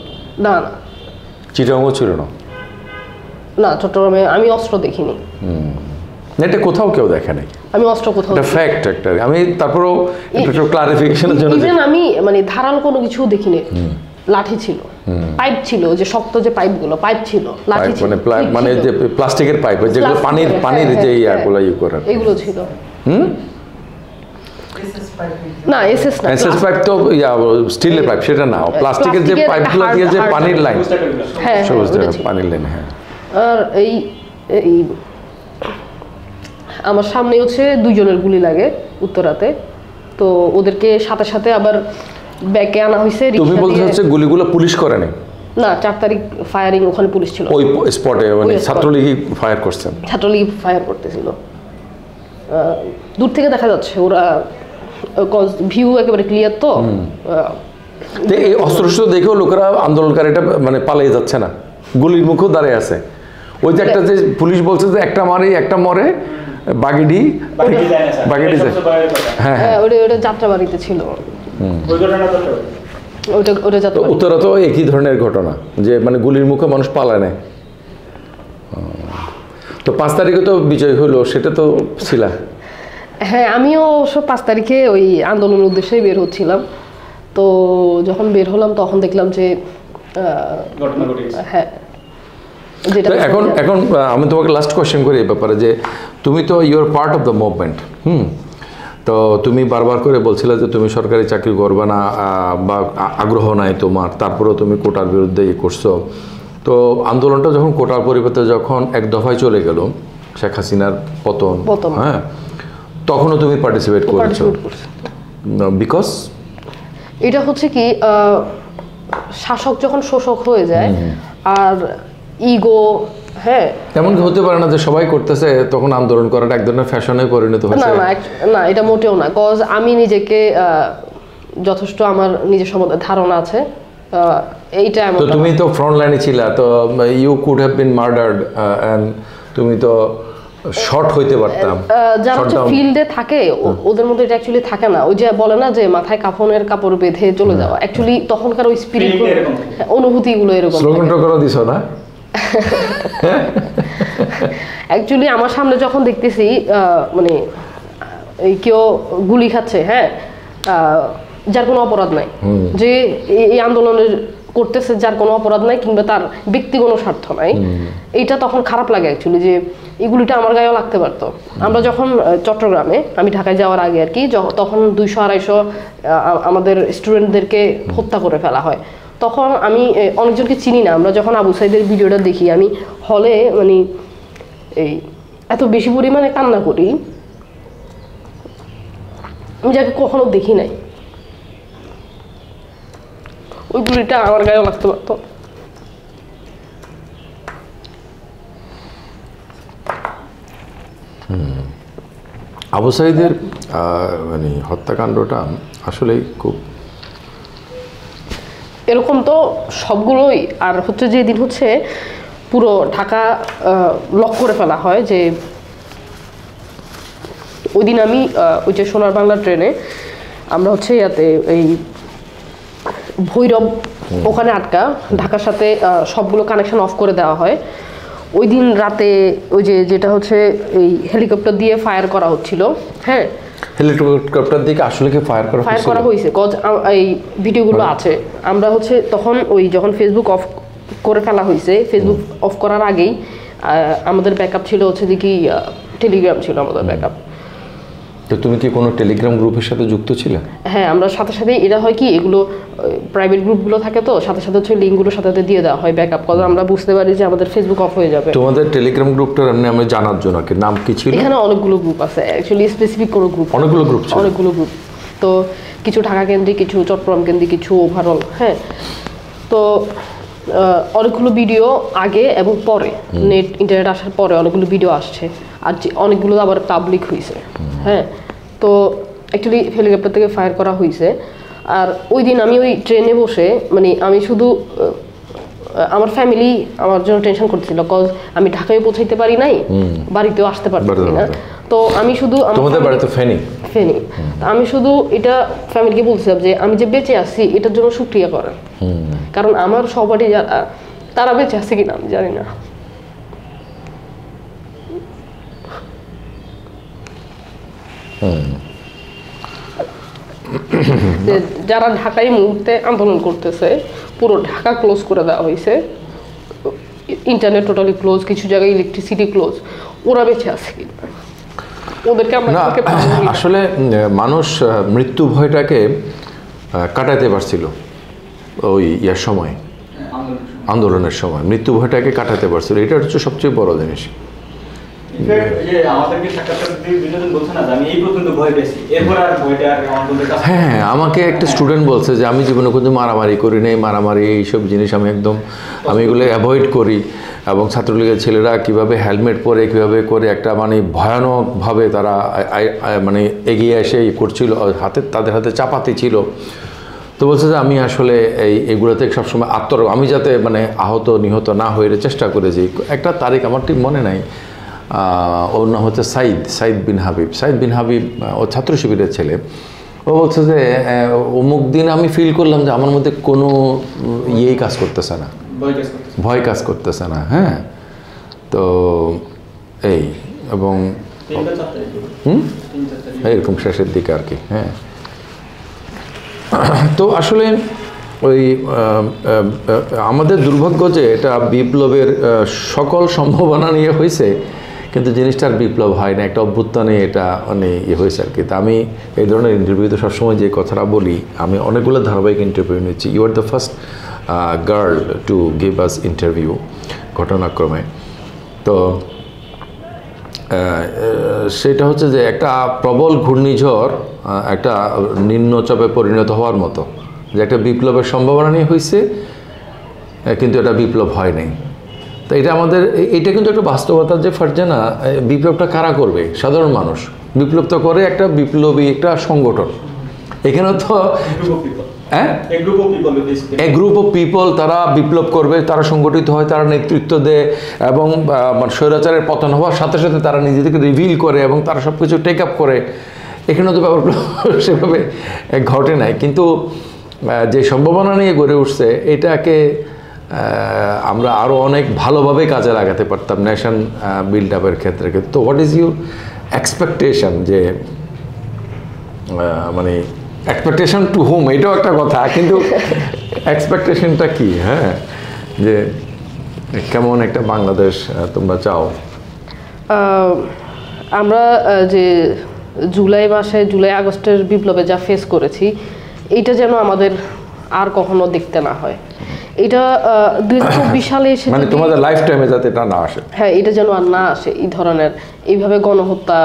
না, চিটাগংও ছিল না? না, চট্টগ্রামে আমি অস্ত্র দেখিনি। এটা কোথাও কেউ দেখে নাই, আমি অস্ত্র কোথাও, এটা ফ্যাক্ট একটা। আমি তারপরেও একটু ক্লারিফিকেশনের জন্য, ইভেন আমি মানে ধারালো কোনো কিছু দেখিনি। লাঠি ছিল, পাইপ ছিল, যে শক্ত যে পাইপগুলো, পাইপ ছিল, লাঠি ছিল, মানে যে প্লাস্টিকের পাইপ যেগুলো পানির যে ইয়াগুলো ইউ করে, এগুলো ছিল। না, এসএস না, এসএস পাইপ তো স্টিলের পাইপ, সেটা না, প্লাস্টিকের যে পাইপগুলো দিয়ে যে পানির লাইন, হ্যাঁ পানির লাইন। হ্যাঁ, আর এই আমার সামনে হচ্ছে 2 জনের গুলি লাগে উত্তরাতে, তো ওদেরকে সাথে সাথে আবার ব্যাকে আনা হয়েছে। তুমি বলতে হচ্ছে গুলিগুলো পুলিশ করে নাই? না, 4 তারিখ ফায়ারিং ওখানে পুলিশ ছিল, ওই স্পটে, মানে ছাত্রলীগই ফায়ার করছেন? ছাত্রলীগ ফায়ার করতেছিল, দূর থেকে দেখা যাচ্ছে। ওরা ভিউ একেবারে ক্লিয়ার, তো এই অস্ত্র দেখেও লোকেরা আন্দোলনকারীটা মানে পালিয়ে যাচ্ছে না, গুলির মুখেও দাঁড়িয়ে আছে। ওই যে একটা যে পুলিশ বলছে যে একটা মারে একটা মরে, বাগিডি যায়। হ্যাঁ হ্যাঁ, ওটা যাত্রাবাড়িতে ছিল। উত্তরা তো একই ধরনের ঘটনা, যে মানে গুলির মুখে মানুষ পালায় নেয়। তো 5 তারিখে তো বিজয় হলো, সেটা তো ছিল। হ্যাঁ, আমিও অবশ্য 5 তারিখে ওই আন্দোলনের উদ্দেশ্যেই বের হচ্ছিলাম। তো যখন বের হলাম তখন দেখলাম যে হ্যাঁ, এখন আমি তোমাকে লাস্ট কোয়েশ্চেন করি এই ব্যাপারে, যে তুমি তো your part of the movement. তো তুমি বারবার করে বলছিলে যে তুমি সরকারি চাকরি করবে না, বা আগ্রহ নাই তোমার, তারপরেও তুমি কোটার বিরুদ্ধে করছো। তো আন্দোলনটা যখন কোটার পরিবর্তে যখন এক দফায় চলে গেল, শেখ হাসিনার পতন, হ্যাঁ, তখনও তুমি পার্টিসিপেট করেছো, বিকজ এটা হচ্ছে কি শাসক যখন শোষক হয়ে যায়, আর ইগো, হ্যাঁ, এমন হতে পারে না যে সবাই করতেছে তখন আন্দোলন করাটা এক ধরনের ফ্যাশনে পরিণত হয়েছে? না, এটা মোটেও না। কজ আমি নিজেকে যথেষ্ট আমার নিজের সম্বন্ধে ধারণা আছে। এইটা তো তুমি তো ফ্রন্ট লাইনে ছিলা, তো you could have been murdered, and তুমি তো শর্ট হইতে পারতাম। যারা হচ্ছে ফিল্ডে থাকে ওদের মধ্যে এটা অ্যাকচুয়ালি থাকে না। ওই যে বলে না যে মাথায় কাফনের কাপড় বেঁধে চলে যাওয়া, অ্যাকচুয়ালি তখনকার ওই স্পিরিট, অনুভূতিগুলো এরকম। স্লোগানটা করে দিছো না? অ্যাকচুয়ালি আমার সামনে যখন দেখতেছি মানে কেউ গুলি খাচ্ছে, হ্যাঁ, যার কোনো অপরাধ নাই, যে এই আন্দোলনের করতেছে যার কোনো অপরাধ নাই কিংবা তার ব্যক্তিগত স্বার্থ নাই, এইটা তখন খারাপ লাগে অ্যাকচুয়ালি, যে এগুলিটা আমার গায়েও লাগতে পারতো। আমরা যখন চট্টগ্রামে, আমি ঢাকায় যাওয়ার আগে আর কি, তখন 200-250 আমাদের স্টুডেন্টদেরকে হত্যা করে ফেলা হয়। তখন আমি অনেকজনকে চিনি না। আমরা যখন আবু সাইদের ভিডিওটা দেখি, আমি হলে মানে এই এত বেশি পরিমাণে কান্না করি, আমি যাকে কখনো দেখি নাই। ওই গুলিটা আমার গায়েও লাগতে পারতো। আবু সাইদের মানে হত্যাকাণ্ডটা আসলেই খুব, এরকম তো সবগুলোই। আর হচ্ছে যেদিন হচ্ছে পুরো ঢাকা লক করে ফেলা হয়, যে ওই দিন আমি ওই যে সোনার বাংলা ট্রেনে আমরা হচ্ছে ইয়াতে এই ভৈরব ওখানে আটকা, ঢাকার সাথে সবগুলো কানেকশন অফ করে দেওয়া হয়। ওই দিন রাতে ওই যেটা হচ্ছে এই হেলিকপ্টার দিয়ে ফায়ার করা হচ্ছিল, হ্যাঁ হেলিকপ্টার দিকে আসলে কি ফায়ার করা হয়েছে, এই ভিডিওগুলো আছে। আমরা হচ্ছে তখন ওই যখন ফেসবুক অফ করে ফেলা হয়েছে, ফেসবুক অফ করার আগেই আমাদের ব্যাকআপ ছিল হচ্ছে দেখি টেলিগ্রাম ছিল আমাদের ব্যাকআপ। তো তুমি কি কোনো টেলিগ্রাম গ্রুপের সাথে যুক্ত ছিলে? হ্যাঁ, আমরা সাথে সাথে এটা হয় কি এগুলো প্রাইভেট গ্রুপগুলো থাকে, তো সাথে সাথে হচ্ছে লিঙ্কগুলো সাথে সাথে দিয়ে দেওয়া হয় ব্যাকআপ, কারণ আমরা বুঝতে পারি যে আমাদের ফেসবুক অফ হয়ে যাবে। তোমাদের টেলিগ্রাম গ্রুপটার এমনি আমি জানার জন্য কি নাম কি ছিল? এখানে অনেকগুলো গ্রুপ আছে, অ্যাকচুয়ালি স্পেসিফিক কোনো গ্রুপ, অনেকগুলো গ্রুপ ছিল, অনেকগুলো গ্রুপ। তো কিছু ঢাকা কেন্দ্রিক, কিছু চট্টগ্রাম কেন্দ্রিক, কিছু ওভারঅল। হ্যাঁ, তো অনেকগুলো ভিডিও আগে এবং পরে নেট ইন্টারনেট আসার পরে অনেকগুলো ভিডিও আসছে, আর অনেকগুলো আবার পাবলিক হয়েছে। হ্যাঁ, তো অ্যাকচুয়ালি হেলিকপ্টার থেকে ফায়ার করা হয়েছে। আর ওই দিন আমি ওই ট্রেনে বসে মানে আমি শুধু আমার ফ্যামিলি আমার জন্য টেনশন করছিল, কজ আমি ঢাকায় পৌঁছাইতে পারি নাই, বাড়িতেও আসতে পারতেছি না। তো আমি শুধু তোমাদের বাড়িতে ফেনী, আমি শুধু এটা ফ্যামিলিকে বলছিলাম যে আমি যে বেঁচে আছি এটার জন্য শুকরিয়া করেন, কারণ আমার সবারই যারা তারা বেঁচে আছে কিনা আমি জানি না। যারা ঢাকায় মুহূর্তে আন্দোলন করতেছে, পুরো ঢাকা ক্লোজ করে দেওয়া হয়েছে, ইন্টারনেট টোটালি ক্লোজ, কিছু জায়গায় ইলেকট্রিসিটি ক্লোজ, ওরা বেঁচে আছে কিনা ওদেরকে আমরা আসলে মানুষ মৃত্যু ভয়টাকে কাটাতে পারছিল ওই ইয়ার সময়, আন্দোলনের সময় মৃত্যু ভয়টাকে কাটাতে পারছিল, এটা হচ্ছে সবচেয়ে বড় জিনিস। হ্যাঁ, আমাকে একটা স্টুডেন্ট বলছে যে আমি জীবনে কিন্তু মারামারি করি নাই, মারামারি এইসব জিনিস আমি এগুলো অ্যাভয়েড করি, এবং ছাত্রলীগের ছেলেরা কিভাবে হেলমেট পরে কীভাবে করে একটা মানে ভয়ানকভাবে তারা মানে এগিয়ে এসে করছিল, তাদের হাতে চাপাতি ছিল। তো বলছে যে আমি আসলে এগুলোতে সবসময় আমি যাতে মানে আহত নিহত না হয়ে চেষ্টা করেছি। একটা তারিখ আমার ঠিক মনে নাই, ওর নাম হচ্ছে সাইদ বিন হাবিব, ও ছাত্র শিবিরের ছেলে। ও বলছে যে অমুক দিন আমি ফিল করলাম যে আমার মধ্যে কোনো কাজ করতেছে না, ভয় কাজ করতেছে না। হ্যাঁ, তো এবং এরকম শেষের দিকে আর কি। হ্যাঁ, তো আসলে ওই আমাদের দুর্ভাগ্য যে এটা বিপ্লবের সকল সম্ভাবনা নিয়ে হয়েছে, কিন্তু জিনিসটার বিপ্লব হয় না, একটা অভ্যুত্থানে এটা অনেক হয়েছে আর কি। তা আমি এই ধরনের ইন্টারভিউতে সবসময় যে কথাটা বলি, আমি অনেকগুলো ধারাবাহিক ইন্টারভিউ নিচ্ছি। You are the first girl to give us interview ঘটনাক্রমে। তো সেটা হচ্ছে যে একটা প্রবল ঘূর্ণিঝড় একটা নিম্নচাপে পরিণত হওয়ার মতো, যে একটা বিপ্লবের সম্ভাবনা নিয়ে হয়েছে, কিন্তু এটা বিপ্লব হয় নাই। তো এটা কিন্তু একটা বাস্তবতা যে ফারজানা, বিপ্লবটা কারা করবে? সাধারণ মানুষ। বিপ্লব তো করে একটা বিপ্লবী একটা সংগঠন। এখানে তো গ্রুপ অফ পিপল, তারা বিপ্লব করবে, তারা সংগঠিত হয়, তারা নেতৃত্ব দেয়, এবং স্বৈরাচারের পতন হওয়ার সাথে সাথে তারা নিজেদেরকে রিভিল করে এবং তারা সব কিছু টেক আপ করে। এখানে তো ব্যাপার সেভাবে ঘটে নাই, কিন্তু যে সম্ভাবনা নিয়ে গড়ে উঠছে এটাকে আমরা আরও অনেক ভালোভাবে কাজে লাগাতে পারতাম নেশন বিল্ড আপের ক্ষেত্রে। তো হোয়াট ইজ ইউর এক্সপেকটেশন, যে মানে এক্সপেকটেশন টু হুম, এটাও একটা কথা, কিন্তু এক্সপেকটেশনটা কি? হ্যাঁ, যে কেমন একটা বাংলাদেশ তোমরা চাও? আমরা যে জুলাই আগস্টের বিপ্লবে যা ফেস করেছি, এইটা যেন আমাদের আর কখনো দেখতে না হয়। এটা 2024 সালে এসে মানে তোমাদের লাইফ টাইমে যাতে এটা না আসে। হ্যাঁ, এটা যেন আর না আসে, এই ধরনের এইভাবে গণহত্যা,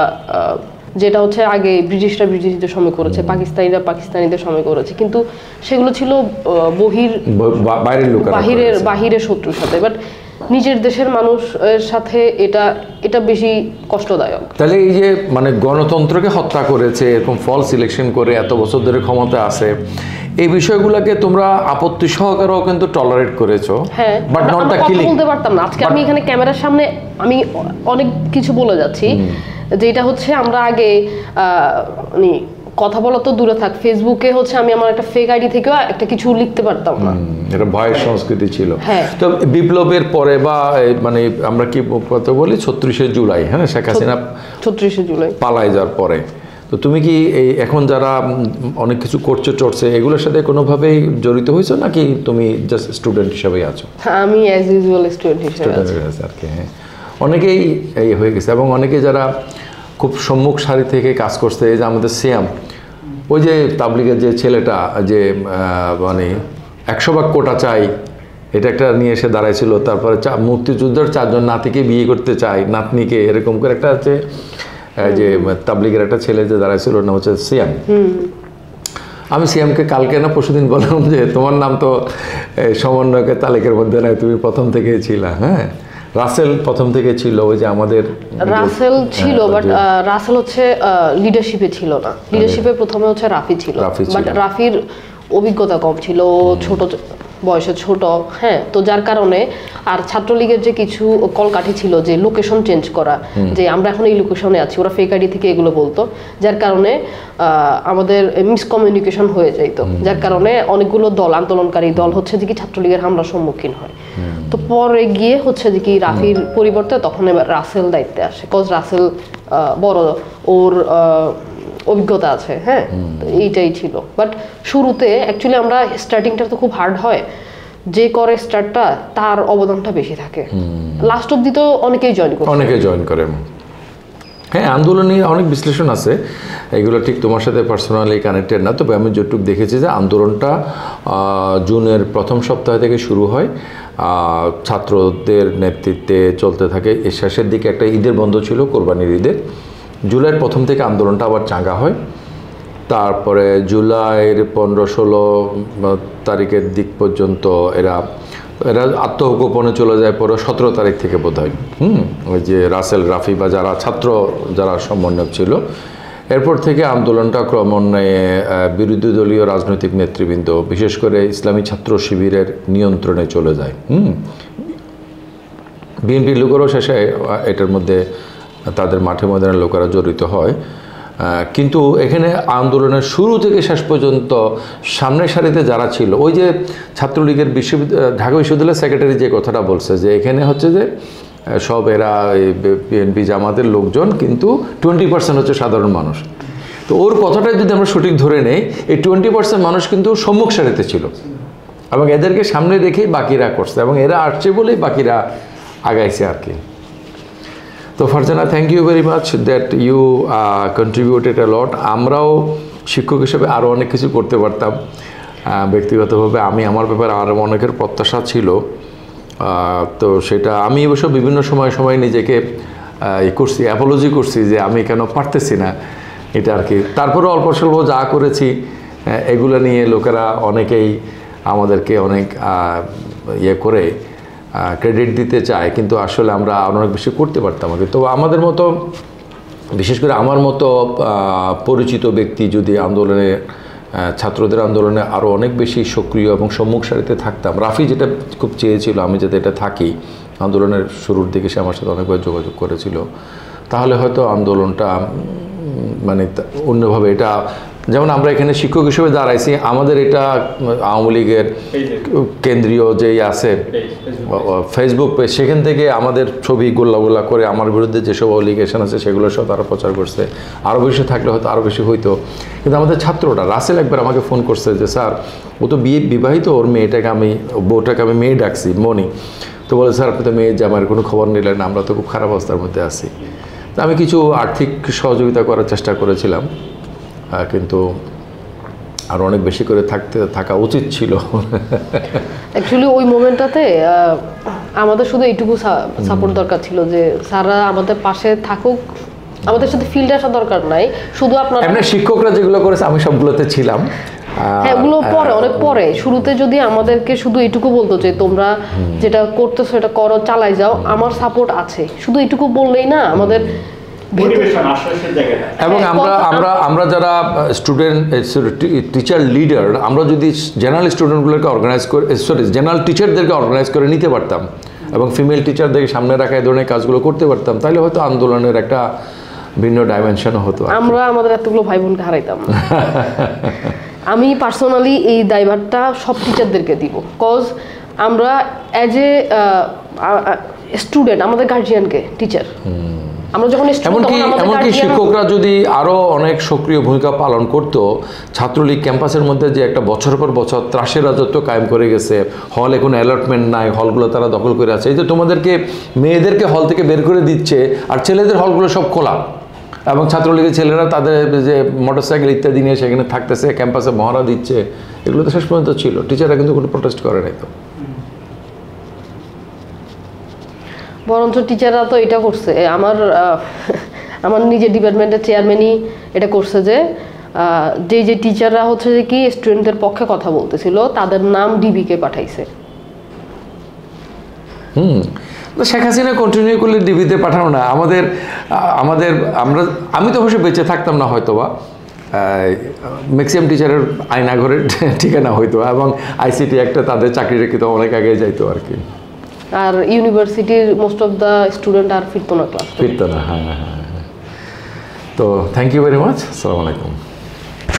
যেটা হচ্ছে আগে ব্রিটিশরা ব্রিটিশদের সময় করেছে, পাকিস্তানিরা পাকিস্তানিদের সময় করেছে, কিন্তু সেগুলো ছিল বাহিরের শত্রুর সাথে। বাট নিজের দেশের মানুষের সাথে এটা বেশি কষ্টদায়ক। তাহলে এই যে মানে গণতন্ত্রকে হত্যা করেছে, এরকম ফলস ইলেকশন করে এত বছর ধরে ক্ষমতা আছে, এই বিষয়গুলোকে তোমরা আপত্তি সহকারেও কিন্তু টলারেট করেছো। হ্যাঁ, বাট নট দ্য কিলিং। বলতে পারতাম না। আজকে আমি এখানে ক্যামেরার সামনে আমি অনেক কিছু বলে যাচ্ছি, যেটা হচ্ছে আমরা আগে মানে কথা বলা তো দূরে থাক, ফেসবুকে হচ্ছে আমি আমার একটা ফেক আইডি থেকেও একটা কিছু লিখতে পারতাম না, এটা ভয়ের সংস্কৃতি ছিল। হ্যাঁ। তো বিপ্লবের পরে বা মানে আমরা কি কথা বলি 36শে জুলাই, হ্যাঁ, শেখ হাসিনা 36শে জুলাই পালায় যাওয়ার পরে, তো তুমি কি এই এখন যারা অনেক কিছু করছে চড়ছে এগুলোর সাথে কোনোভাবেই জড়িত হয়েছো নাকি তুমি জাস্ট স্টুডেন্ট হিসেবেই আছো? আমি অ্যাজ ইউজুয়াল স্টুডেন্ট হিসেবে আছি আর কি। হ্যাঁ, অনেকেই এই হয়ে গেছে এবং অনেকে যারা খুব সম্মুখ সারি থেকে কাজ করছে, এই যে আমাদের সিয়াম, ওই যে তাবলিগের যে ছেলেটা যে মানে 100 ভাগ কোটা চাই, এটা একটা নিয়ে এসে দাঁড়াইছিল, তারপরে মুক্তিযুদ্ধের 4 জন নাতিকে বিয়ে করতে চাই, নাতনিকে, এরকম করে একটা আছে যে তাবলিগের একটা ছেলে যে দাঁড়াইছিল, না হচ্ছে সিয়াম। আমি সিয়ামকে কালকে না পরশুদিন বললাম যে তোমার নাম তো সমন্বয়কের তালিকার মধ্যে নাই, তুমি প্রথম থেকেই ছিলা। হ্যাঁ, রাসেল প্রথম থেকে ছিল, ওই যে আমাদের রাসেল ছিল, বাট রাসেল হচ্ছে লিডারশিপে ছিল না, লিডারশিপে প্রথমে হচ্ছে রাফি ছিল, বাট রাফির অভিজ্ঞতা কম ছিল, ছোট বয়সে ছোট। হ্যাঁ, তো যার কারণে আর ছাত্রলীগের যে কিছু কলকাঠি ছিল যে লোকেশন চেঞ্জ করা, যে আমরা এখন এই লোকেশনে আছি, ওরা ফেক আইডি থেকে এগুলো বলতো, যার কারণে আমাদের মিসকমিউনিকেশন হয়ে যাইতো, যার কারণে অনেকগুলো দল, আন্দোলনকারী দল হচ্ছে যে কি ছাত্রলীগের হামলার সম্মুখীন হয়। তো পরে গিয়ে হচ্ছে যে কি রাফির পরিবর্তে তখন এবার রাসেল দায়িত্বে আসে, কজ রাসেল বড়, ওর অভিজ্ঞতা আছে। হ্যাঁ, এইটাই ছিল। বাট শুরুতে অ্যাকচুয়ালি আমরা স্টার্টিংটা তো খুব হার্ড হয়, যে করে স্টার্টটা তার অবদানটা বেশি থাকে, লাস্ট অব্দি তো অনেকেই জয়েন করে। হ্যাঁ, আন্দোলনে অনেক বিশ্লেষণ আছে, এগুলো ঠিক তোমার সাথে পার্সোনালি কানেক্টেড না, তবে আমি যেটুকু দেখেছি যে আন্দোলনটা জুনের প্রথম সপ্তাহ থেকে শুরু হয়, ছাত্রদের নেতৃত্বে চলতে থাকে, এর শেষের দিকে একটা ঈদের বন্ধ ছিল, কোরবানির ঈদের। জুলাইয়ের প্রথম থেকে আন্দোলনটা আবার চাঙ্গা হয়, তারপরে জুলাইয়ের 15-16 তারিখের দিক পর্যন্ত এরা আত্মগোপনে চলে যায়, পরে 17 তারিখ থেকে বোধ হয়। ওই যে রাসেল, রাফি বা যারা সমন্বয়ক ছিল, এরপর থেকে আন্দোলনটা ক্রমান্বয়ে বিরোধী দলীয় রাজনৈতিক নেতৃবৃন্দ, বিশেষ করে ইসলামী ছাত্র শিবিরের নিয়ন্ত্রণে চলে যায়। বিএনপির লোকেরও শেষে এটার মধ্যে তাদের মাঠে ময়দানের লোকেরা জড়িত হয়, কিন্তু এখানে আন্দোলনের শুরু থেকে শেষ পর্যন্ত সামনের সারিতে যারা ছিল, ওই যে ছাত্রলীগের ঢাকা বিশ্ববিদ্যালয়ের সেক্রেটারি যে কথাটা বলছে যে এখানে হচ্ছে যে সব এরা বিএনপি জামাতের লোকজন, কিন্তু 20% হচ্ছে সাধারণ মানুষ। তো ওর কথাটা যদি আমরা সঠিক ধরে নেই, এই 20% মানুষ কিন্তু সম্মুখ সারিতে ছিল এবং এদেরকে সামনে রেখেই বাকিরা করছে এবং এরা আসছে বলেই বাকিরা আগাইছে আর কি। তো Farzana, thank you very much that you contributed a lot. আমরাও শিক্ষক হিসেবে আরও অনেক কিছু করতে পারতাম, ব্যক্তিগতভাবে আমি আমার ব্যাপারে আরও অনেকের প্রত্যাশা ছিল, তো সেটা আমি অবশ্য বিভিন্ন সময় নিজেকে করছি, অ্যাপোলজি করছি যে আমি কেন পারতেছি না এটা আর কি। তারপরে অল্প স্বল্প যা করেছি এগুলো নিয়ে লোকেরা অনেকেই আমাদেরকে অনেক ইয়ে করে ক্রেডিট দিতে চায়, কিন্তু আসলে আমরা আরও অনেক বেশি করতে পারতাম আগে। তো আমাদের মতো, বিশেষ করে আমার মতো পরিচিত ব্যক্তি যদি আন্দোলনে, ছাত্রদের আন্দোলনে আরও অনেক বেশি সক্রিয় এবং সম্মুখ সারিতে থাকতাম, রাফি যেটা খুব চেয়েছিল আমি যাতে এটা থাকি, আন্দোলনের শুরুর দিকে সে আমার সাথে অনেকবার যোগাযোগ করেছিল, তাহলে হয়তো আন্দোলনটা মানে অন্যভাবে, এটা যেমন আমরা এখানে শিক্ষক হিসেবে দাঁড়াইছি, আমাদের এটা আওয়ামী লীগের কেন্দ্রীয় যেই আছে ফেসবুক পেজ, সেখান থেকে আমাদের ছবি গোল্লা করে আমার বিরুদ্ধে যেসব অলিগেশন আছে সেগুলো সব তারা প্রচার করছে, আরও বেশি থাকলে হয়তো আরও বেশি হইতো। কিন্তু আমাদের ছাত্রটা রাসেল একবার আমাকে ফোন করছে যে স্যার, ও তো বিবাহিত, ওর বউটাকে আমি মেয়ে ডাকছি মনি, তো বলে স্যার আপনি তো মেয়ের জামাইয়ের কোনো খবর নিলেন না, আমরা তো খুব খারাপ অবস্থার মধ্যে আছি। তো আমি কিছু আর্থিক সহযোগিতা করার চেষ্টা করেছিলাম, কিন্তু আর অনেক বেশি করে থাকা উচিত ছিল। অ্যাকচুয়ালি ওই মোমেন্টটাতে আমাদের শুধু এইটুকু সাপোর্ট দরকার ছিল যে স্যাররা আমাদের পাশে থাকুক, আমাদের সাথে ফিল্ডে আসা দরকার নাই, শুধু আপনারা শিক্ষকরা যেগুলো করেছে আমি সবগুলোতে ছিলাম। হ্যাঁ, এগুলো পরে, অনেক পরে। শুরুতে যদি আমাদেরকে শুধু এইটুকু বলতো যে তোমরা যেটা করতেছো এটা করো, চালাই যাও, আমার সাপোর্ট আছে, শুধু এইটুকু বললেই না আমাদের। এবং আমরা যারা স্টুডেন্ট টিচার লিডার, আমরা যদি জেনারেল স্টুডেন্টগুলোকে অর্গানাইজ করে, জেনারেল টিচারদেরকে অর্গানাইজ করে নিতে পারতাম এবং ফিমেল টিচারদেরকে সামনে রাখা এই ধরনের কাজগুলো করতে পারতাম, তাহলে হয়তো আন্দোলনের একটা ভিন্ন ডাইমেনশনও হতো আর কি। আমরা আমাদের এতগুলো ভাই বোনকে হারাইতাম না। আমি পার্সোনালি এই দায়ভারটা সব টিচারদেরকে দিব, কজ আমরা অ্যাজ এ স্টুডেন্ট আমাদের গার্জিয়ানকে টিচার, আমরা যখন এমনকি শিক্ষকরা যদি আরো অনেক সক্রিয় ভূমিকা পালন করত, ছাত্রলীগ ক্যাম্পাসের মধ্যে যে একটা বছর পর বছর ত্রাসের রাজত্ব কায়েম করে গেছে, হলে কোনো অ্যালটমেন্ট নাই, হলগুলো তারা দখল করে আছে, এই যে তোমাদেরকে মেয়েদেরকে হল থেকে বের করে দিচ্ছে আর ছেলেদের হলগুলো সব খোলা, এবং ছাত্রলীগের ছেলেরা তাদের যে মোটরসাইকেল ইত্যাদি নিয়ে সেখানে থাকতেছে, ক্যাম্পাসে মহড়া দিচ্ছে, এগুলো তো শেষ পর্যন্ত ছিল, টিচাররা কিন্তু কোনো প্রোটেস্ট করে নাই তো। বরঞ্চ টিচাররা তো এটা করছে, আমার নিজের ডিপার্টমেন্টের চেয়ারম্যানই এটা করছে যে যে টিচাররা হচ্ছে যে কি স্টুডেন্টদের পক্ষে কথা বলতেছিল তাদের নাম ডিবিকে পাঠাইছে। শেখ হাসিনা কন্টিনিউ করলে ডিবিতে পাঠানো না, আমি তো অবশ্যই বেঁচে থাকতাম না হয়তো বা, ম্যাক্সিমাম টিচারের আয়নাঘরের ঠিকানা হইতো, এবং আইসিটি একটা তাদের চাকরি রেখে তো অনেক আগে যাইতো আর কি। আর ইউনিভার্সিটির মোস্ট অফ দ্য স্টুডেন্ট আর ফিরতো না ক্লাস, ফিরতো না। হ্যাঁ, তো থ্যাংক ইউ ভেরি মাচ, আসসালামু আলাইকুম।